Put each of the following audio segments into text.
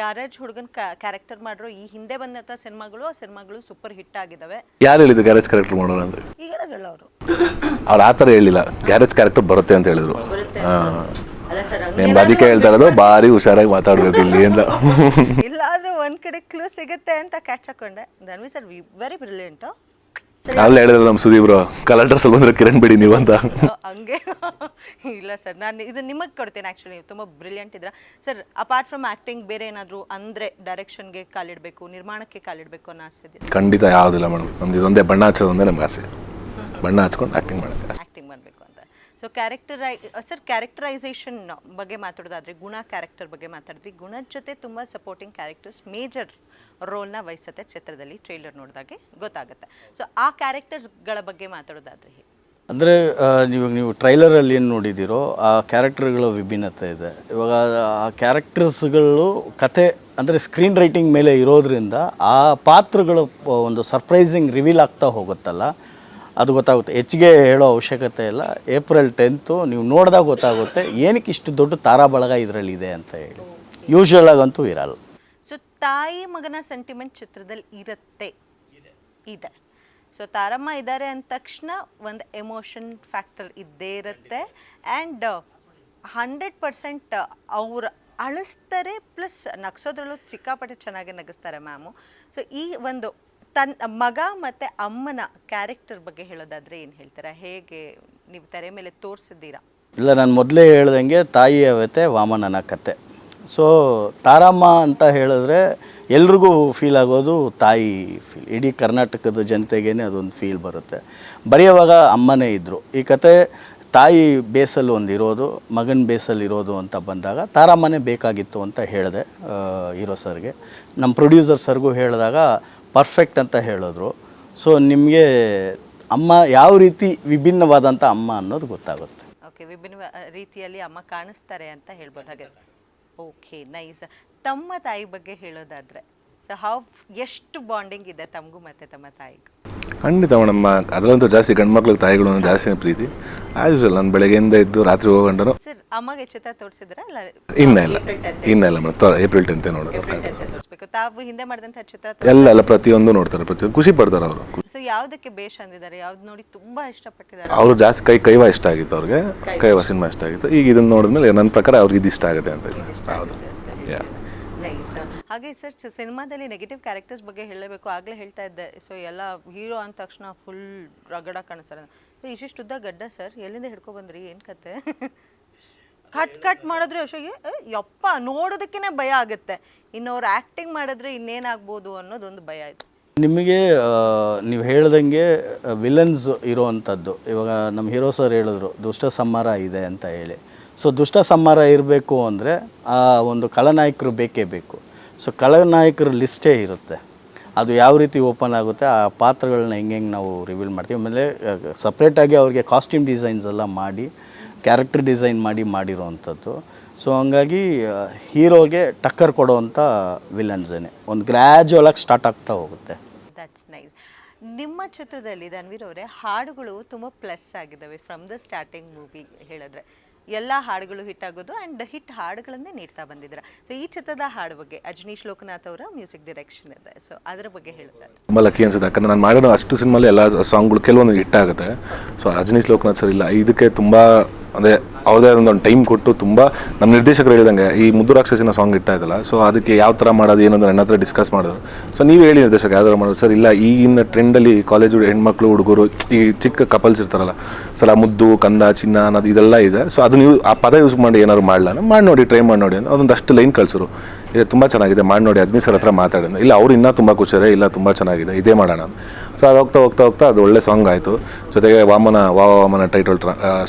Garage ಹುಡುಗನ character ಮಾಡಿರೋ ಈ ಹಿಂದೆ ಬಂದಂಥ ಸಿನಿಮಾಗಳು ಸೂಪರ್ ಹಿಟ್ ಆಗಿದ್ದಾವೆ. ಯಾರು ಹೇಳಿದ್ರು ಗ್ಯಾರೇಜ್ ಕ್ಯಾರೆಕ್ಟರ್ ಮಾಡೋಣ ಅಂದರೆ? ಈಗ ಹೇಳಿದ್ರಲ್ಲ ಅವರು. ಅವ್ರು ಆ ಥರ ಹೇಳಿಲ್ಲ, ಗ್ಯಾರೇಜ್ ಕ್ಯಾರೆಕ್ಟರ್ ಬರುತ್ತೆ ಅಂತ ಹೇಳಿದ್ರು. ಅಲ್ಲ ಸರ್, నేను ಅದಕ್ಕೆ ಹೇಳ್ತಾ ಇರೋದು ಭಾರಿ ಹುಷಾರಾಗಿ ಮಾತಾಡಬೇಕು ಇಲ್ಲಿ ಅಂತ. ಇಲ್ಲಾದ್ರೂ ಒಂದ್ ಕಡೆ ಕ್ಲೂ ಸಿಗುತ್ತೆ ಅಂತ ಕ್ಯಾಚ್ ಹಾಕೊಂಡೆ. Dhanvi sir very brilliant. ಅಲ್ಲೇ ಹೇಳಿದ್ರು ನಮ್ಮ ಸುದೀಪ್ರು ಕಲರ್ ಡ್ರೆಸ್ ಬಂದ್ರೆ ಕಿರಣ್ ಬಿಡಿ ನೀವು ಅಂತ. ಹಂಗೆ ಇಲ್ಲ ಸರ್, ನಾನು ಇದು ನಿಮಗೆ ಕೊಡ್ತೇನೆ. ಆ್ಯಕ್ಚುಲಿ ನೀವು ತುಂಬ ಬ್ರಿಲಿಯಂಟ್ ಇದ್ರ ಸರ್. ಅಪಾರ್ಟ್ ಫ್ರಮ್ ಆ್ಯಕ್ಟಿಂಗ್ ಬೇರೆ ಏನಾದರೂ ಅಂದರೆ ಡೈರೆಕ್ಷನ್ಗೆ ಕಾಲಿಡಬೇಕು, ನಿರ್ಮಾಣಕ್ಕೆ ಕಾಲಿಡಬೇಕು ಅನ್ನೋ ಆಸೆ ಇದೆ? ಖಂಡಿತ ಯಾವುದಿಲ್ಲ ಮೇಡಮ್, ನಮ್ದು ಇದೊಂದೇ ಬಣ್ಣ ಹಚ್ಚೋದೊಂದೇ ನಮ್ಗೆ ಆಸೆ. ಬಣ್ಣ ಹಚ್ಕೊಂಡು ಆ್ಯಕ್ಟಿಂಗ್ ಮಾಡೋಕ್ಕೆ ಆ್ಯಕ್ಟಿಂಗ್ ಮಾಡಬೇಕು ಅಂತ. ಸೊ ಕ್ಯಾರೆಕ್ಟರೈಸೇಷನ್ ಬಗ್ಗೆ ಮಾತಾಡೋದಾದರೆ ಗುಣ ಕ್ಯಾರೆಕ್ಟರ್ ಬಗ್ಗೆ ಮಾತಾಡಿದ್ವಿ. ಗುಣದ ಜೊತೆ ತುಂಬ ಸಪೋರ್ಟಿಂಗ್ ಕ್ಯಾರೆಕ್ಟರ್ಸ್ ಮೇಜರ್ ರೋಲ್ನ ವಹಿಸುತ್ತೆ ಚಿತ್ರದಲ್ಲಿ. ಟ್ರೈಲರ್ ನೋಡಿದಾಗೆ ಗೊತ್ತಾಗುತ್ತೆ. ಸೊ ಆ ಕ್ಯಾರೆಕ್ಟರ್ಸ್ಗಳ ಬಗ್ಗೆ ಮಾತಾಡೋದಾದರೆ ಅಂದರೆ ನೀವು ಟ್ರೈಲರಲ್ಲಿ ಏನು ನೋಡಿದ್ದೀರೋ ಆ ಕ್ಯಾರೆಕ್ಟರ್ಗಳ ವಿಭಿನ್ನತೆ ಇದೆ. ಇವಾಗ ಆ ಕ್ಯಾರೆಕ್ಟರ್ಸ್ಗಳು ಕತೆ ಅಂದರೆ ಸ್ಕ್ರೀನ್ ರೈಟಿಂಗ್ ಮೇಲೆ ಇರೋದ್ರಿಂದ ಆ ಪಾತ್ರಗಳು ಒಂದು ಸರ್ಪ್ರೈಸಿಂಗ್ ರಿವೀಲ್ ಆಗ್ತಾ ಹೋಗುತ್ತಲ್ಲ, ಅದು ಗೊತ್ತಾಗುತ್ತೆ. ಹೆಚ್ಚಿಗೆ ಹೇಳೋ ಅವಶ್ಯಕತೆ ಇಲ್ಲ. ಏಪ್ರಿಲ್ 10 ನೀವು ನೋಡಿದಾಗ ಗೊತ್ತಾಗುತ್ತೆ ಏನಕ್ಕೆ ಇಷ್ಟು ದೊಡ್ಡ ತಾರಾಬಳಗ ಇದರಲ್ಲಿ ಇದೆ ಅಂತ ಹೇಳಿ. ಯೂಶ್ವಲ್ ಆಗಂತೂ ಇರಲ್ಲ. ಸೊ ತಾಯಿ ಮಗನ ಸೆಂಟಿಮೆಂಟ್ ಚಿತ್ರದಲ್ಲಿ ಇದೆ. ಸೊ ತಾರಮ್ಮ ಇದ್ದಾರೆ ಅಂದ ತಕ್ಷಣ ಒಂದು ಎಮೋಷನ್ ಫ್ಯಾಕ್ಟರ್ ಇದ್ದೇ ಇರುತ್ತೆ. ಆ್ಯಂಡ್ 100% ಅವ್ರು ಅಳಿಸ್ತಾರೆ, ಪ್ಲಸ್ ನಗ್ಸೋದ್ರಲ್ಲೂ ಸಿಕ್ಕಾಪಟ್ಟೆ ಚೆನ್ನಾಗಿ ನಗಿಸ್ತಾರೆ ಮ್ಯಾಮು. ಸೊ ಈ ಒಂದು ಮಗ ಮತ್ತು ಅಮ್ಮನ ಕ್ಯಾರೆಕ್ಟರ್ ಬಗ್ಗೆ ಹೇಳೋದಾದರೆ ಏನು ಹೇಳ್ತೀರಾ? ಹೇಗೆ ನೀವು ತೆರೆ ಮೇಲೆ ತೋರಿಸಿದ್ದೀರಾ? ಇಲ್ಲ, ನಾನು ಮೊದಲೇ ಹೇಳ್ದಂಗೆ ತಾಯಿ ಅವತೆ ವಾಮನನ ಕತೆ. ಸೊ ತಾರಮ್ಮ ಅಂತ ಹೇಳಿದ್ರೆ ಎಲ್ರಿಗೂ ಫೀಲ್ ಆಗೋದು ತಾಯಿ ಫೀಲ್. ಇಡೀ ಕರ್ನಾಟಕದ ಜನತೆಗೇ ಅದೊಂದು ಫೀಲ್ ಬರುತ್ತೆ. ಬರೆಯುವಾಗ ಅಮ್ಮನೇ ಇದ್ದರು. ಈ ಕತೆ ತಾಯಿ ಬೇಸಲ್ಲಿ ಒಂದು ಇರೋದು, ಮಗನ ಬೇಸಲ್ಲಿ ಇರೋದು ಅಂತ ಬಂದಾಗ ತಾರಮ್ಮನೇ ಬೇಕಾಗಿತ್ತು ಅಂತ ಹೇಳಿದೆ ಹೀರೋ ಸರ್ಗೆ. ನಮ್ಮ ಪ್ರೊಡ್ಯೂಸರ್ ಸರ್ಗೂ ಹೇಳಿದಾಗ ಪರ್ಫೆಕ್ಟ್ ಅಂತ ಹೇಳಿದ್ರು. ಸೊ ನಿಮಗೆ ಅಮ್ಮ ಯಾವ ರೀತಿ ವಿಭಿನ್ನವಾದಂಥ ಅಮ್ಮ ಅನ್ನೋದು ಗೊತ್ತಾಗುತ್ತೆ. ಓಕೆ, ವಿಭಿನ್ನ ರೀತಿಯಲ್ಲಿ ಅಮ್ಮ ಕಾಣಿಸ್ತಾರೆ ಅಂತ ಹೇಳ್ಬೋದು ಹಾಗೆ. Okay, nice. ತಮ್ಮ ತಾಯಿ ಬಗ್ಗೆ ಹೇಳೋದಾದರೆ ಸೊ ಎಷ್ಟು ಬಾಂಡಿಂಗ್ ಇದೆ ತಮಗೂ ಮತ್ತು ತಮ್ಮ ತಾಯಿಗೂ? ಖಂಡಿತ ಮೇಡಮ್, ಅದರಂತೂ ಜಾಸ್ತಿ ಗಂಡು ಮಕ್ಳಿಗೆ ತಾಯಿಗಳು ಜಾಸ್ತಿ ಪ್ರೀತಿ. ಆ್ಯೂಶಲ್ ನಾನು ಬೆಳಗ್ಗೆಯಿಂದ ಇದ್ದು ರಾತ್ರಿ ಹೋಗಂಡನು. ಸರ್, ಅಮ್ಮಗೆ ಚಿತ್ರ ತೋರಿಸಿದ್ರೆ ಅಲ್ಲ? ಇಲ್ಲ ಮೇಡಮ್, ಏಪ್ರಿಲ್ 10 ನೋಡೋದು. ತಾವು ಹಿಂದೆ ಮಾಡಿದಂಥ ಚಿತ್ರ ಎಲ್ಲ ಪ್ರತಿಯೊಂದು ನೋಡ್ತಾರೆ, ಪ್ರತಿಯೊಂದು ಖುಷಿ ಪಡ್ತಾರೆ ಅವರು. ಸೊ ಯಾವುದಕ್ಕೆ ಬೇಷ್ ಅಂದಿದ್ದಾರೆ? ಯಾವ್ದು ನೋಡಿ ತುಂಬಾ ಇಷ್ಟಪಟ್ಟಿದ್ದಾರೆ? ಅವರು ಜಾಸ್ತಿ ಕೈವಾ ಇಷ್ಟ ಆಗಿತ್ತು ಅವ್ರಿಗೆ. ಕೈವಾ ಸಿನಿಮಾ ಇಷ್ಟ ಆಗಿತ್ತು. ಈಗ ಇದನ್ನು ನೋಡಿದ್ಮೇಲೆ ನನ್ನ ಪ್ರಕಾರ ಅವ್ರಿಗೆ ಇದು ಇಷ್ಟ ಆಗುತ್ತೆ ಅಂತ. ಹೌದು. ಹಾಗೆ ಸರ್, ಸಿನಿಮಾದಲ್ಲಿ ನೆಗೆಟಿವ್ ಕ್ಯಾರೆಕ್ಟರ್ಸ್ ಬಗ್ಗೆ ಹೇಳಬೇಕು. ಆಗಲೇ ಹೇಳ್ತಾ ಇದ್ದೆ. ಸೊ ಎಲ್ಲ ಹೀರೋ ಅಂದ ತಕ್ಷಣ ಫುಲ್ ರಗಡ ಕಾಣಿಸ್ತಾರೆ. ಸೊ ಇಷ್ಟಿದ್ದ ಗಡ್ಡ ಸರ್, ಎಲ್ಲಿಂದ ಹಿಡ್ಕೊಬಂದ್ರಿ? ಏನು ಕತೆ? ಕಟ್ ಮಾಡಿದ್ರೆ ಅಶೋಗೆ ಯಪ್ಪ ನೋಡೋದಕ್ಕೇ ಭಯ ಆಗುತ್ತೆ. ಇನ್ನವ್ರು ಆ್ಯಕ್ಟಿಂಗ್ ಮಾಡಿದ್ರೆ ಇನ್ನೇನಾಗ್ಬೋದು ಅನ್ನೋದೊಂದು ಭಯ ಆಯಿತು. ನಿಮಗೆ ನೀವು ಹೇಳ್ದಂಗೆ ವಿಲನ್ಸ್ ಇರೋವಂಥದ್ದು. ಇವಾಗ ನಮ್ಮ ಹೀರೋ ಸರ್ ಹೇಳಿದ್ರು ದುಷ್ಟ ಸಂಹಾರ ಇದೆ ಅಂತ ಹೇಳಿ. ಸೊ ದುಷ್ಟ ಸಂಹಾರ ಇರಬೇಕು ಅಂದರೆ ಆ ಒಂದು ಖಳನಾಯಕರು ಬೇಕೇ ಬೇಕು. ಸೊ ಖಳನಾಯಕರ ಲಿಸ್ಟೇ ಇರುತ್ತೆ. ಅದು ಯಾವ ರೀತಿ ಓಪನ್ ಆಗುತ್ತೆ, ಆ ಪಾತ್ರಗಳನ್ನ ಹೆಂಗೆ ನಾವು ರಿವೀಲ್ ಮಾಡ್ತೀವಿ. ಆಮೇಲೆ ಸಪ್ರೇಟಾಗಿ ಅವ್ರಿಗೆ ಕಾಸ್ಟ್ಯೂಮ್ ಡಿಸೈನ್ಸ್ ಎಲ್ಲ ಮಾಡಿ, ಕ್ಯಾರೆಕ್ಟರ್ ಡಿಸೈನ್ ಮಾಡಿರೋವಂಥದ್ದು. ಸೊ ಹಂಗಾಗಿ ಹೀರೋಗೆ ಟಕ್ಕರ್ ಕೊಡೋವಂಥ ವಿಲನ್ಸೇನೆ ಒಂದು ಗ್ರ್ಯಾಜುವಲಾಗಿ ಸ್ಟಾರ್ಟ್ ಆಗ್ತಾ ಹೋಗುತ್ತೆ. That's nice. ನಿಮ್ಮ ಚಿತ್ರದಲ್ಲಿ ಧನ್ವೀರ್ ಅವರೇ ಹಾಡುಗಳು ತುಂಬ ಪ್ಲಸ್ ಆಗಿದ್ದಾವೆ. ಫ್ರಮ್ ದ ಸ್ಟಾರ್ಟಿಂಗ್ ಮೂವಿ ಹೇಳಿದ್ರೆ ಎಲ್ಲ ಹಾಡುಗಳು ಹಿಟ್ ಆಗೋದು ಆ್ಯಂಡ್ ಹಿಟ್ ಹಾಡುಗಳನ್ನೇ ನೀಡ್ತಾ ಬಂದಿದ್ದೀರಾ. ಸೊ ಈ ಚಿತ್ರದ ಹಾಡು ಬಗ್ಗೆ ಅಜನೀಶ್ ಲೋಕನಾಥ್ ಅವರ ಮ್ಯೂಸಿಕ್ ಡೈರೆಕ್ಷನ್ ಇದೆ. ಸೊ ಅದರ ಬಗ್ಗೆ ಹೇಳ್ತಾರೆ. ತುಂಬ ಲಕ್ಕಿ ಅನ್ಸುತ್ತೆ, ಯಾಕಂದರೆ ನಾನು ಮಾಡಿರೋ ಅಷ್ಟು ಸಿನಿಮಾಲಿ ಎಲ್ಲ ಸಾಂಗ್ಗಳು ಕೆಲವೊಂದು ಹಿಟ್ ಆಗುತ್ತೆ. ಸೊ ಅಜನೀಶ್ ಲೋಕನಾಥ್ ಸರ್ ಇಲ್ಲ, ಇದಕ್ಕೆ ತುಂಬ ಅದೇ ಅವ್ರದೇ ಒಂದು ಟೈಮ್ ಕೊಟ್ಟು ತುಂಬ ನಮ್ಮ ನಿರ್ದೇಶಕರು ಹೇಳಿದಂಗೆ ಈ ಮುದ್ದು ರಾಕ್ಷಸಿನ ಸಾಂಗ್ ಇಟ್ಟಾಯ್ತಲ್ಲ. ಸೊ ಅದಕ್ಕೆ ಯಾವ ಥರ ಮಾಡೋದು ಏನಂದ್ರೆ ನನ್ನ ಹತ್ರ ಡಿಸ್ಕಸ್ ಮಾಡಿದ್ರು. ಸೊ ನೀವು ಹೇಳಿ ನಿರ್ದೇಶಕ ಯಾವ ಥರ ಮಾಡೋದು ಸರ್? ಇಲ್ಲ, ಈಗಿನ ಟ್ರೆಂಡಲ್ಲಿ ಕಾಲೇಜು ಹೆಣ್ಮಕ್ಳು ಹುಡುಗರು ಈ ಚಿಕ್ಕ ಕಪಲ್ಸ್ ಇರ್ತಾರಲ್ಲ, ಸೊ ಮುದ್ದು ಕಂದ ಚಿನ್ನ ಅನ್ನೋದು ಇದೆಲ್ಲ ಇದೆ. ಸೊ ಅದು ನೀವು ಆ ಪದ ಯೂಸ್ ಮಾಡಿ ಏನಾದ್ರು ಮಾಡಲ್ಲ, ಮಾಡಿ ನೋಡಿ, ಟ್ರೈ ಮಾಡಿ ನೋಡಿ ಅಂತ ಅದೊಂದಷ್ಟು ಲೈನ್ ಕಳಿಸಿರು. ಇದು ತುಂಬ ಚೆನ್ನಾಗಿದೆ, ಮಾಡಿ ನೋಡಿ. ಅಜ್ಮೀರ್ ಸರ್ ಹತ್ರ ಮಾತಾಡಿದ. ಇಲ್ಲ, ಅವ್ರು ಇನ್ನೂ ತುಂಬ ಖುಷಿಯಾರೆ, ಇಲ್ಲ ತುಂಬ ಚೆನ್ನಾಗಿದೆ, ಇದೇ ಮಾಡೋಣ. ಸೊ ಅದು ಹೋಗ್ತಾ ಅದು ಒಳ್ಳೆ ಸಾಂಗ್ ಆಯಿತು. ಜೊತೆಗೆ ವಾಮನ ಟೈಟಲ್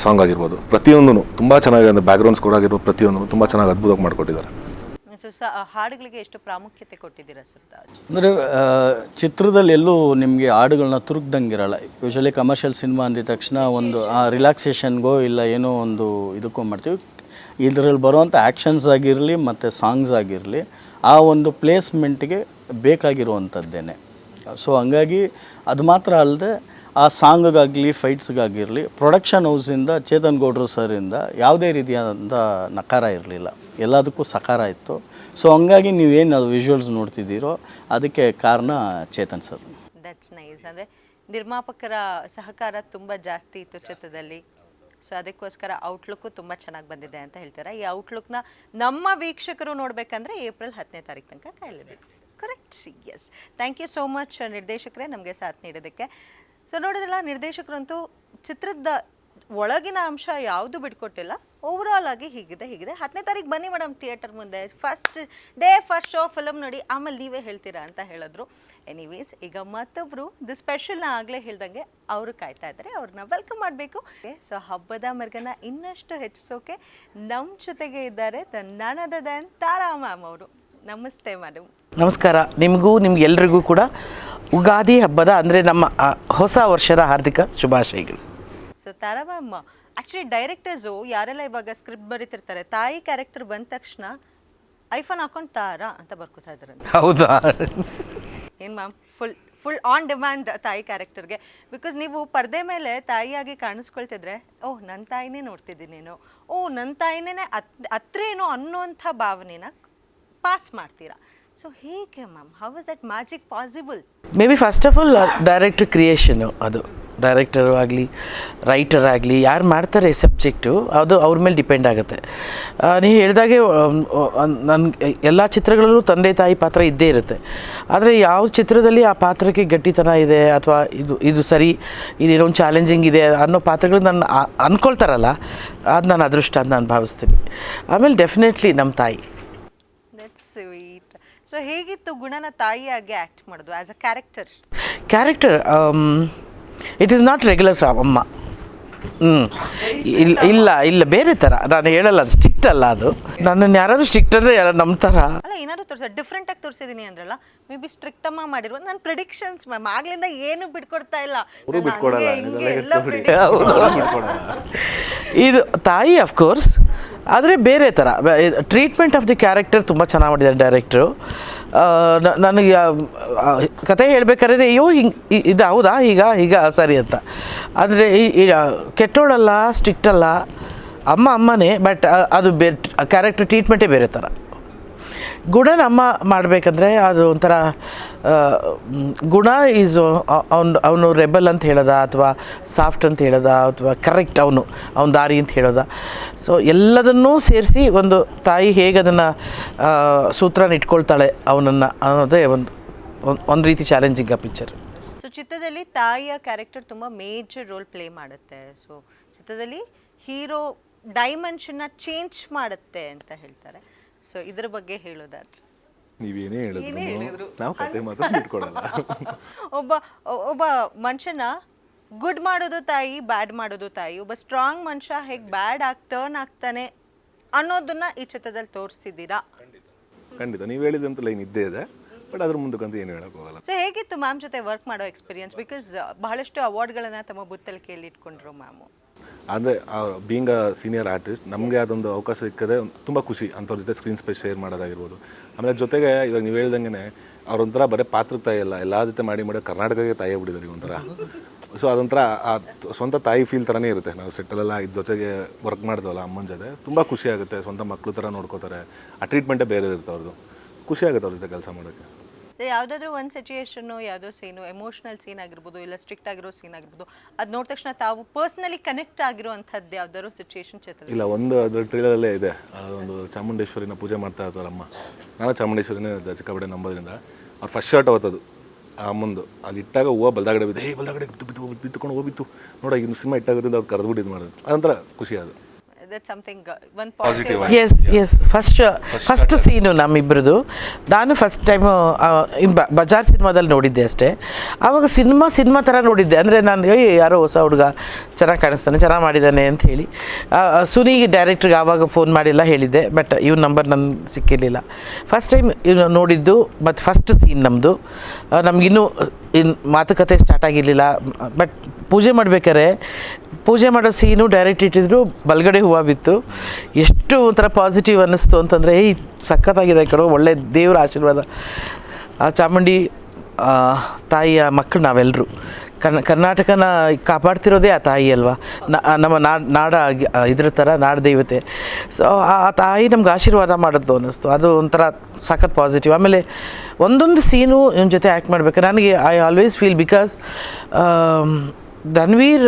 ಸಾಂಗ್ ಆಗಿರ್ಬೋದು, ಪ್ರತಿಯೊಂದೂ ತುಂಬ ಚೆನ್ನಾಗಿದೆ. ಬ್ಯಾಕ್ಗ್ರೌಂಡ್ ಸ್ಕೋರ್ ಆಗಿರ್ಬೋದು, ಪ್ರತಿಯೊಂದು ತುಂಬ ಚೆನ್ನಾಗಿ ಅದ್ಭುತವಾಗಿ ಮಾಡಿಕೊಟ್ಟಿದ್ದಾರೆ. ಹಾಡುಗಳಿಗೆ ಎಷ್ಟು ಪ್ರಾಮುಖ್ಯತೆ ಕೊಟ್ಟಿದ್ದೀರಾ ಸರ್? ಅಂದರೆ ಚಿತ್ರದಲ್ಲಿ ಎಲ್ಲೂ ನಿಮಗೆ ಹಾಡುಗಳನ್ನ ತುರುಕ್ದಂಗಿರಲ್ಲ. ಯೂಶ್ವಲಿ ಕಮರ್ಷಿಯಲ್ ಸಿನಿಮಾ ಅಂದಿದ ತಕ್ಷಣ ಒಂದು ರಿಲ್ಯಾಕ್ಸೇಷನ್ಗೋ ಇಲ್ಲ ಏನೋ ಒಂದು ಇದಕ್ಕೋ ಮಾಡ್ತೀವಿ. ಇದರಲ್ಲಿ ಬರುವಂಥ ಆ್ಯಕ್ಷನ್ಸ್ ಆಗಿರಲಿ ಮತ್ತು ಸಾಂಗ್ಸ್ ಆಗಿರಲಿ ಆ ಒಂದು ಪ್ಲೇಸ್ಮೆಂಟ್ಗೆ ಬೇಕಾಗಿರುವಂಥದ್ದೇನೆ. ಸೊ ಹಂಗಾಗಿ ಅದು ಮಾತ್ರ ಅಲ್ಲದೆ ಆ ಸಾಂಗ್ಗಾಗಲಿ ಫೈಟ್ಸ್ಗಾಗಿರಲಿ ಪ್ರೊಡಕ್ಷನ್ ಹೌಸಿಂದ ಚೇತನ್ ಗೌಡ್ರು ಸರಿಂದ ಯಾವುದೇ ರೀತಿಯಾದಂಥ ನಕಾರ ಇರಲಿಲ್ಲ, ಎಲ್ಲದಕ್ಕೂ ಸಕಾರ ಇತ್ತು. ಸೊ ಹಂಗಾಗಿ ನೀವೇನು ಅದು ವಿಜುವಲ್ಸ್ ನೋಡ್ತಿದ್ದೀರೋ ಅದಕ್ಕೆ ಕಾರಣ ಚೇತನ್ ಸರ್. That's nice. ಅಂದರೆ ನಿರ್ಮಾಪಕರ ಸಹಕಾರ ತುಂಬ ಜಾಸ್ತಿ ಇತ್ತು ಚಿತ್ರದಲ್ಲಿ. ಸೊ ಅದಕ್ಕೋಸ್ಕರ ಔಟ್ಲುಕ್ಕು ತುಂಬ ಚೆನ್ನಾಗಿ ಬಂದಿದೆ ಅಂತ ಹೇಳ್ತಾರೆ. ಈ ಔಟ್ಲುಕ್ನ ನಮ್ಮ ವೀಕ್ಷಕರು ನೋಡಬೇಕಂದ್ರೆ ಏಪ್ರಿಲ್ 10ನೇ ತಾರೀಕು ತನಕ ಕಾಯಲೇಬೇಕು. Correct? Yes. Thank you so much ನಿರ್ದೇಶಕರೇ ನಮಗೆ ಸಾಥ್ ನೀಡೋದಕ್ಕೆ. ಸೊ ನೋಡಿದ್ರಲ್ಲ, ನಿರ್ದೇಶಕರಂತೂ ಚಿತ್ರದ ಒಳಗಿನ ಅಂಶ ಯಾವುದು ಬಿಟ್ಕೊಟ್ಟಿಲ್ಲ. ಓವರಾಲ್ ಆಗಿ ಹೀಗಿದೆ 10ನೇ ತಾರೀಕು ಬನ್ನಿ ಮೇಡಮ್ ಥಿಯೇಟರ್ ಮುಂದೆ, ಫಸ್ಟ್ ಶೋ ಫಿಲಮ್ ನೋಡಿ, ಆಮೇಲೆ ನೀವೇ ಹೇಳ್ತೀರಾ ಅಂತ ಹೇಳಿದ್ರು. ಎನಿವೇಸ್, ಈಗ ಮತ್ತೊಬ್ಬರು ದಿ ಸ್ಪೆಷಲ್ನ ಆಗಲೇ ಹೇಳ್ದಂಗೆ ಅವರು ಕಾಯ್ತಾ ಇದ್ದಾರೆ, ಅವ್ರನ್ನ ವೆಲ್ಕಮ್ ಮಾಡಬೇಕು. ಸೊ ಹಬ್ಬದ ಮರ್ಗನ ಇನ್ನಷ್ಟು ಹೆಚ್ಚಿಸೋಕೆ ನಮ್ಮ ಜೊತೆಗೆ ಇದ್ದಾರೆ ದ ನನ್ ಅದರ್ ದೆನ್ ತಾರಾ ಮ್ಯಾಮ್ ಅವರು. ನಮಸ್ತೆ ಮೇಡಮ್. ನಮಸ್ಕಾರ. ನಿಮಗೆಲ್ರಿಗೂ ಕೂಡ ಉಗಾದಿ ಹಬ್ಬದ ಅಂದರೆ ನಮ್ಮ ಹೊಸ ವರ್ಷದ ಹಾರ್ದಿಕ ಶುಭಾಶಯಗಳು. ಸೊ ತಾರಾ ಮ್ಯಾಮ್, ಆ್ಯಕ್ಚುಲಿ ಡೈರೆಕ್ಟರ್ಸು ಯಾರೆಲ್ಲ ಇವಾಗ ಸ್ಕ್ರಿಪ್ಟ್ ಬರೀತಿರ್ತಾರೆ, ತಾಯಿ ಕ್ಯಾರೆಕ್ಟರ್ ಬಂದ ತಕ್ಷಣ ಐಫೋನ್ ಹಾಕೊಂಡು ತಾರಾ ಅಂತ ಬರ್ಕೋತಾ ಇದ್ದಾರೆ. ಹೌದಾ? ಏನು ಮ್ಯಾಮ್, ಫುಲ್ ಆನ್ ಡಿಮ್ಯಾಂಡ್ ತಾಯಿ ಕ್ಯಾರೆಕ್ಟರ್ಗೆ. ಬಿಕಾಸ್ ನೀವು ಪರದೆ ಮೇಲೆ ತಾಯಿಯಾಗಿ ಕಾಣಿಸ್ಕೊಳ್ತಿದ್ರೆ, ಓಹ್ ನನ್ನ ತಾಯಿನೇ ನೋಡ್ತಿದ್ದೀನೇನೋ, ಓಹ್ ನನ್ನ ತಾಯಿನೇ ಹತ್ರೇನೋ ಅನ್ನೋಂಥ ಭಾವನೆನ ಪಾಸ್ ಮಾಡ್ತೀರಾ. ಸೊ ಹೇಗೆ ma'am, how is that magic possible? Maybe first of all director creation, ಅದು ಡೈರೆಕ್ಟರು ಆಗಲಿ ರೈಟರ್ ಆಗಲಿ ಯಾರು ಮಾಡ್ತಾರೆ ಸಬ್ಜೆಕ್ಟು, ಅದು ಅವ್ರ ಮೇಲೆ ಡಿಪೆಂಡ್ ಆಗುತ್ತೆ. ನೀವು ಹೇಳಿದಾಗೆ ನನ್ನ ಎಲ್ಲ ಚಿತ್ರಗಳಲ್ಲೂ ತಂದೆ ತಾಯಿ ಪಾತ್ರ ಇದ್ದೇ ಇರುತ್ತೆ. ಆದರೆ ಯಾವ ಚಿತ್ರದಲ್ಲಿ ಆ ಪಾತ್ರಕ್ಕೆ ಗಟ್ಟಿತನ ಇದೆ ಅಥವಾ ಇದು ಸರಿ, ಇದೇನೋ ಒಂದು ಚಾಲೆಂಜಿಂಗ್ ಇದೆ ಅನ್ನೋ ಪಾತ್ರಗಳು ನಾನು ಅಂದ್ಕೊಳ್ತಾರಲ್ಲ, ಅದು ನಾನು ಅದೃಷ್ಟ ಅಂತ ನಾನು ಭಾವಿಸ್ತೀನಿ. ಆಮೇಲೆ ಡೆಫಿನೆಟ್ಲಿ ನಮ್ಮ ತಾಯಿ. That's sweet. ಸೊ ಹೇಗಿತ್ತು ಗುಣನ ತಾಯಿಯಾಗಿ ಆ್ಯಕ್ಟ್ ಮಾಡೋದು as a character? It is not regular ಅಮ್ಮ. ಇಲ್ಲ ಬೇರೆ ಥರ. ನಾನು ಹೇಳಲ್ಲ, ಅದು ಸ್ಟ್ರಿಕ್ಟ್ ಅಲ್ಲ. ಅದು ನನ್ನನ್ನು ಯಾರಾದರೂ ಸ್ಟ್ರಿಕ್ಟ್ ಅಂದರೆ ಯಾರು ನಮ್ಮ ಥರ ಅಲ್ಲ, ಏನಾದ್ರು ಡಿಫ್ರೆಂಟ್ ಆಗಿ ತೋರಿಸಿದೀನಿ ಅಂದ್ರಲ್ಲ, ಮೇ ಬಿ ಸ್ಟ್ರಿಕ್ಟ್ ಅಮ್ಮ ಮಾಡಿರುವ ನನ್ನ ಪ್ರಿಡಿಕ್ಷನ್ಸ್ ಮ್ಯಾಮ್ ಆಗ್ಲಿಂದ ಏನು ಬಿಟ್ಕೊಡ್ತಾ ಇಲ್ಲ. ಇದು ತಾಯಿ ಅಫ್ಕೋರ್ಸ್, ಆದರೆ ಬೇರೆ ಥರ ಟ್ರೀಟ್ಮೆಂಟ್ ಆಫ್ ದಿ ಕ್ಯಾರೆಕ್ಟರ್ ತುಂಬ ಚೆನ್ನಾಗಿ ಮಾಡಿದ್ದಾರೆ ಡೈರೆಕ್ಟ್ರು. ನನಗೆ ಕತೆ ಹೇಳ್ಬೇಕಾದ್ರೆ ಅಯ್ಯೋ ಹಿಂಗೆ ಇದು ಹೌದಾ ಈಗ ಸರಿ ಅಂತ. ಅಂದರೆ ಕೆಟ್ಟೋಳಲ್ಲ, ಸ್ಟ್ರಿಕ್ಟ್ ಅಲ್ಲ, ಅಮ್ಮನೇ, ಬಟ್ ಅದು ಕ್ಯಾರೆಕ್ಟರ್ ಟ್ರೀಟ್ಮೆಂಟೇ ಬೇರೆ ಥರ. ಗುಣನ ಅಮ್ಮ ಮಾಡಬೇಕಂದ್ರೆ ಅದು ಒಂಥರ ಗುಣ ಈಸ್ ಅವನು ರೆಬಲ್ ಅಂತ ಹೇಳೋದ ಅಥವಾ ಸಾಫ್ಟ್ ಅಂತ ಹೇಳೋದ ಅಥವಾ ಕರೆಕ್ಟ್ ಅವನ ದಾರಿ ಅಂತ ಹೇಳೋದ. ಸೊ ಎಲ್ಲದನ್ನೂ ಸೇರಿಸಿ ಒಂದು ತಾಯಿ ಹೇಗೆ ಅದನ್ನು ಸೂತ್ರನ ಇಟ್ಕೊಳ್ತಾಳೆ ಅವನನ್ನು ಅನ್ನೋದೇ ಒಂದು ರೀತಿ ಚಾಲೆಂಜಿಂಗ್ ಆ ಪಿಕ್ಚರ್. ಸೊ ಚಿತ್ರದಲ್ಲಿ ತಾಯಿಯ ಕ್ಯಾರೆಕ್ಟರ್ ತುಂಬ ಮೇಜರ್ ರೋಲ್ ಪ್ಲೇ ಮಾಡುತ್ತೆ. ಸೊ ಚಿತ್ರದಲ್ಲಿ ಹೀರೋ ಡೈಮೆನ್ಷನ್ನ ಚೇಂಜ್ ಮಾಡುತ್ತೆ ಅಂತ ಹೇಳ್ತಾರೆ. ಸೊ ಇದ್ರ ಬಗ್ಗೆ ಹೇಳೋದಾದ್ರೆ ನೀವೇನೇ ಹೇಳಿದ್ರು ನಾವು ಕತೆ ಮಾತ್ರ ಇಟ್ಕೊಡಲ್ಲ. ಒಬ್ಬ ಮನುಷ್ಯನ ಗುಡ್ ಮಾಡೋದು ತಾಯಿ, ಬ್ಯಾಡ್ ಮಾಡೋದು ತಾಯಿ. ಒಬ್ಬ ಸ್ಟ್ರಾಂಗ್ ಮನುಷ್ಯ ಹೇಗೆ ಬ್ಯಾಡ್ ಟರ್ನ್ ಆಗ್ತಾನೆ ಅನ್ನೋದನ್ನ ಈ ಚಿತ್ರದಲ್ಲಿ ತೋರಿಸ್ತಿದ್ದೀರಾ. ಖಂಡಿತ ನೀವು ಹೇಳಿದಂತ ಲೈನ್ ಇದ್ದೇ ಇದೆ, ಬಟ್ ಅದ್ರ ಮುಂದಕ್ಕಂತ ಏನು ಹೇಳೋಕ್ಕೋಗಲ್ಲ. ಸೊ ಹೇಗಿತ್ತು ಮ್ಯಾಮ್ ಜೊತೆ ವರ್ಕ್ ಮಾಡೋ ಎಕ್ಸ್ಪೀರಿಯನ್ಸ್? ಬಿಕಾಸ್ ಬಹಳಷ್ಟು ಅವಾರ್ಡ್ಗಳನ್ನು ತಮ್ಮ ಬುತ್ತಲಿಕೆಯಲ್ಲಿ ಇಟ್ಕೊಂಡ್ರು ಮ್ಯಾಮು. ಅಂದರೆ ಬೀಯಿಂಗ್ ಅ ಸೀನಿಯರ್ ಆರ್ಟಿಸ್ಟ್ ನಮಗೆ ಅದೊಂದು ಅವಕಾಶ ಸಿಕ್ಕದೆ ತುಂಬ ಖುಷಿ. ಅಂಥವ್ರ ಜೊತೆ ಸ್ಕ್ರೀನ್ ಸ್ಪೇಸ್ ಶೇರ್ ಮಾಡೋದಾಗಿರ್ಬೋದು. ಆಮೇಲೆ ಜೊತೆಗೆ ಇವಾಗ ನೀವು ಹೇಳ್ದಂಗೆ ಅವ್ರೊಂಥರ ಬರೀ ಪಾತ್ರಕ್ಕೆ ತಾಯಿ ಅಲ್ಲ, ಎಲ್ಲ ಜೊತೆ ಮಾಡಿ ಕರ್ನಾಟಕಕ್ಕೆ ತಾಯಿ ಬಿಟ್ಟಿದ್ದಾರೆ ಒಂಥರ. ಸೊ ಅದೊಂಥರ ಆ ಸ್ವಂತ ತಾಯಿ ಫೀಲ್ ಥರನೇ ಇರುತ್ತೆ. ನಾವು ಸೆಟ್ಟಲೆಲ್ಲ ಇದ್ರ ಜೊತೆಗೆ ವರ್ಕ್ ಮಾಡಿದ್ವಲ್ಲ ಅಮ್ಮನ ಜೊತೆ, ತುಂಬ ಖುಷಿ ಆಗುತ್ತೆ. ಸ್ವಂತ ಮಕ್ಕಳು ಥರ ನೋಡ್ಕೋತಾರೆ. ಆ ಟ್ರೀಟ್ಮೆಂಟೇ ಬೇರೆ ಇರುತ್ತೆ ಅವ್ರದ್ದು. ಖುಷಿ ಆಗುತ್ತೆ ಅವ್ರ ಜೊತೆ ಕೆಲಸ ಮಾಡೋಕ್ಕೆ. ಯಾವುದಾದ್ರೂ ಒಂದು ಸಿಚುಯೇಷನ್ನು, ಯಾವುದೋ ಸೀನು, ಎಮೋಷ್ನಲ್ ಸೀನ್ ಆಗಿರ್ಬೋದು, ಇಲ್ಲ ಸ್ಟ್ರಿಕ್ಟ್ ಆಗಿರೋ ಸೀನ್ ಆಗಿರ್ಬೋದು, ಅದು ನೋಡಿದ ತಕ್ಷಣ ತಾವು ಪರ್ಸ್ನಲಿ ಕನೆಕ್ಟ್ ಆಗಿರೋ ಅಂಥದ್ದು ಯಾವ್ದಾದ್ರು ಸಿಚುಯೇಷನ್ ಚಿತ್ರ? ಇಲ್ಲ, ಒಂದು ಅದ್ರ ಟ್ರೇಲರಲ್ಲೇ ಇದೆ. ಅದೊಂದು ಚಾಮುಂಡೇಶ್ವರಿನ ಪೂಜೆ ಮಾಡ್ತಾ ಇರ್ತಾರಮ್ಮ. ನಾನು ಚಾಮುಂಡೇಶ್ವರಿನೇ ಚಿಕ್ಕಬಡೆ ನಂಬೋದ್ರಿಂದ ಅವ್ರು ಫಸ್ಟ್ ಶಾಟ್ ಅವತ್ತದು ಅಮ್ಮಂದು ಅಲ್ಲಿ ಇಟ್ಟಾಗ ಹೂವು ಬಲ್ದಾಗಡೆ ಬಿದ್ದು, ಬಲ್ದಾಗಡೆ ಬಿತ್ತುಕೊಂಡು ಹೋಗ್ಬಿತ್ತು ನೋಡ, ಇನ್ನು ಸಿನಿಮಾ ಇಟ್ಟಾಗೋದ್ರಿಂದ ಅವ್ರು ಕರೆದ್ಬಿಟ್ಟು ಇದು ಮಾಡೋದು ಅದೊಂಥರ ಖುಷಿ. ಅದು ಎಸ್ ಫಸ್ಟ್ ಸೀನು ನಮ್ಮಿಬ್ಬರದು. ನಾನು ಫಸ್ಟ್ ಟೈಮು ಬಜಾರ್ ಸಿನಿಮಾದಲ್ಲಿ ನೋಡಿದ್ದೆ ಅಷ್ಟೇ. ಆವಾಗ ಸಿನಿಮಾ ಥರ ನೋಡಿದ್ದೆ. ಅಂದರೆ ನಾನು ಯಾರೋ ಹೊಸ ಹುಡುಗ ಚೆನ್ನಾಗಿ ಕಾಣಿಸ್ತಾನೆ, ಚೆನ್ನಾಗಿ ಮಾಡಿದ್ದಾನೆ ಅಂತ ಹೇಳಿ ಸುನಿಗೆ ಡೈರೆಕ್ಟ್ರಿಗೆ ಆವಾಗ ಫೋನ್ ಮಾಡಿಲ್ಲ ಹೇಳಿದ್ದೆ, ಬಟ್ ಇವ್ನ ನಂಬರ್ ನನಗೆ ಸಿಕ್ಕಿರಲಿಲ್ಲ. ಫಸ್ಟ್ ಟೈಮ್ ನೋಡಿದ್ದು ಮತ್ತು ಫಸ್ಟ್ ಸೀನ್ ನಮ್ಮದು. ನಮಗಿನ್ನೂ ಮಾತುಕತೆ ಸ್ಟಾರ್ಟ್ ಆಗಿರಲಿಲ್ಲ. ಬಟ್ ಪೂಜೆ ಪೂಜೆ ಮಾಡೋ ಸೀನು ಡೈರೆಕ್ಟ್ ಇಟ್ಟಿದ್ರು, ಬಲಗಡೆ ಹೂವು ಬಿತ್ತು. ಎಷ್ಟು ಒಂಥರ ಪಾಸಿಟಿವ್ ಅನ್ನಿಸ್ತು ಅಂತಂದರೆ, ಸಖತ್ತಾಗಿದೆ ಕಣೋ, ಒಳ್ಳೆ ದೇವರ ಆಶೀರ್ವಾದ. ಆ ಚಾಮುಂಡಿ ತಾಯಿಯ ಮಕ್ಕಳು ನಾವೆಲ್ಲರೂ ಕರ್ನಾಟಕನ ಕಾಪಾಡ್ತಿರೋದೇ ಆ ತಾಯಿ ಅಲ್ವಾ, ನಮ್ಮ ನಾಡ ಇದ್ರ ಥರ ನಾಡದೇವತೆ. ಸೊ ಆ ತಾಯಿ ನಮ್ಗೆ ಆಶೀರ್ವಾದ ಮಾಡೋದು ಅನ್ನಿಸ್ತು. ಅದು ಒಂಥರ ಸಖತ್ ಪಾಸಿಟಿವ್. ಆಮೇಲೆ ಒಂದೊಂದು ಸೀನು ಇವನ ಜೊತೆ ಆ್ಯಕ್ಟ್ ಮಾಡಬೇಕು. ನನಗೆ I always feel because Dhanveer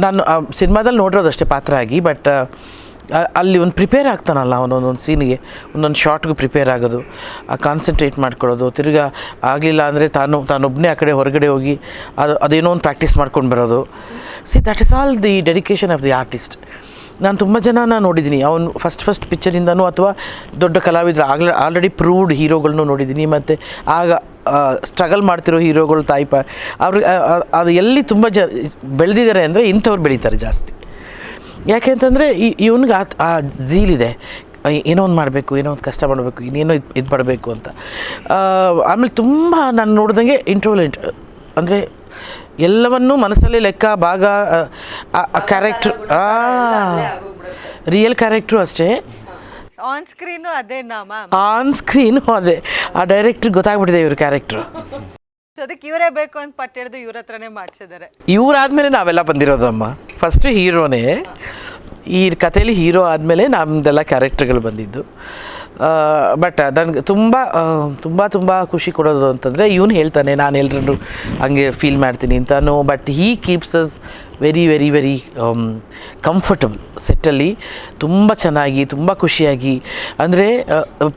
ನಾನು ಸಿನಿಮಾದಲ್ಲಿ ನೋಡಿರೋದು ಅಷ್ಟೇ ಪಾತ್ರ ಆಗಿ, ಬಟ್ ಅಲ್ಲಿ ಒಂದು ಪ್ರಿಪೇರ್ ಆಗ್ತಾನಲ್ಲ ಅವನೊಂದೊಂದು ಸೀನಿಗೆ, ಒಂದೊಂದು ಶಾರ್ಟ್ಗೂ ಪ್ರಿಪೇರ್ ಆಗೋದು, ಕಾನ್ಸಂಟ್ರೇಟ್ ಮಾಡ್ಕೊಳ್ಳೋದು, ತಿರ್ಗಾ ಆಗಲಿಲ್ಲ ಅಂದರೆ ತಾನೊಬ್ಬನೇ ಆ ಕಡೆ ಹೊರಗಡೆ ಹೋಗಿ ಅದೇನೋ ಒಂದು ಪ್ರಾಕ್ಟೀಸ್ ಮಾಡ್ಕೊಂಡು ಬರೋದು. See that is all the dedication of the artist. ನಾನು ತುಂಬ ಜನನ ನೋಡಿದ್ದೀನಿ, ಅವನು ಫಸ್ಟ್ ಪಿಕ್ಚರಿಂದನೂ ಅಥವಾ ದೊಡ್ಡ ಕಲಾವಿದರು ಆಲ್ರೆಡಿ ಪ್ರೂವ್ಡ್ ಹೀರೋಗಳನ್ನೂ ನೋಡಿದ್ದೀನಿ. ಮತ್ತು ಆಗ ಸ್ಟ್ರಗಲ್ ಮಾಡ್ತಿರೋ ಹೀರೋಗಳು ಅವ್ರಿಗೆ ಅದು ಎಲ್ಲಿ ತುಂಬ ಬೆಳೆದಿದ್ದಾರೆ ಅಂದರೆ ಇಂಥವ್ರು ಬೆಳೀತಾರೆ ಜಾಸ್ತಿ. ಯಾಕೆ ಅಂತಂದರೆ ಇವನಿಗೆ ಆ ಝೀಲಿದೆ, ಏನೋ ಒಂದು ಮಾಡಬೇಕು, ಏನೋ ಒಂದು ಕಷ್ಟ ಮಾಡಬೇಕು, ಇನ್ನೇನೋ ಇದು ಪಡಬೇಕು ಅಂತ. ಆಮೇಲೆ ತುಂಬ ನಾನು ನೋಡಿದಂಗೆ ಇಂಟ್ರೋಲೆಂಟ್, ಅಂದರೆ ಎಲ್ಲವನ್ನೂ ಮನಸ್ಸಲ್ಲಿ ಲೆಕ್ಕ ಭಾಗ ಕ್ಯಾರೆಕ್ಟ್ರು, ರಿಯಲ್ ಕ್ಯಾರೆಕ್ಟ್ರು ಅಷ್ಟೇ, ಆನ್ ಸ್ಕ್ರೀನು ಅದೇ ಮ್ಯಾಮ್, ಆನ್ ಸ್ಕ್ರೀನು ಅದೇ. ಆ ಡೈರೆಕ್ಟ್ರಿಗೆ ಗೊತ್ತಾಗ್ಬಿಟ್ಟಿದೆ ಇವ್ರ ಕ್ಯಾರೆಕ್ಟ್ರು. ಸೊ ಅದಕ್ಕೆ ಇವರೇ ಬೇಕು ಅಂತ ಪಟ್ಟು ಹಿಡಿದು ಇವ್ರ ಹತ್ರನೇ ಮಾಡಿಸಿದ್ದಾರೆ. ಇವರಾದ್ಮೇಲೆ ನಾವೆಲ್ಲ ಬಂದಿರೋದಮ್ಮ. ಫಸ್ಟು ಹೀರೋನೇ, ಈ ಕಥೆಯಲ್ಲಿ ಹೀರೋ ಆದಮೇಲೆ ನಮ್ಮದೆಲ್ಲ ಕ್ಯಾರೆಕ್ಟರ್ಗಳು ಬಂದಿದ್ದು. ಬಟ್ ನನಗೆ ತುಂಬ ಖುಷಿ ಕೊಡೋದು ಅಂತಂದರೆ ಇವನು ಹೇಳ್ತಾನೆ ನಾನು ಎಲ್ಲರೂ ಹಂಗೆ ಫೀಲ್ ಮಾಡ್ತೀನಿ ಅಂತಾನು, but he keeps us very very very comfortable ಸೆಟ್ಟಲ್ಲಿ. ತುಂಬ ಚೆನ್ನಾಗಿ, ತುಂಬ ಖುಷಿಯಾಗಿ, ಅಂದರೆ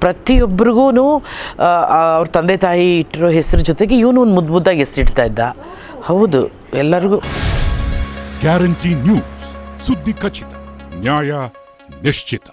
ಪ್ರತಿಯೊಬ್ಬರಿಗೂ ಅವ್ರ ತಂದೆ ತಾಯಿ ಇಟ್ಟಿರೋ ಹೆಸರು ಜೊತೆಗೆ ಇವನು ಒಂದು ಮುದ್ದಾಗಿ ಹೆಸರಿಡ್ತಾ ಇದ್ದ. ಹೌದು, ಎಲ್ಲರಿಗೂ. ಗ್ಯಾರಂಟಿ ನ್ಯೂಸ್, ಸುದ್ದಿ ಖಚಿತ, ನ್ಯಾಯ ನಿಶ್ಚಿತ.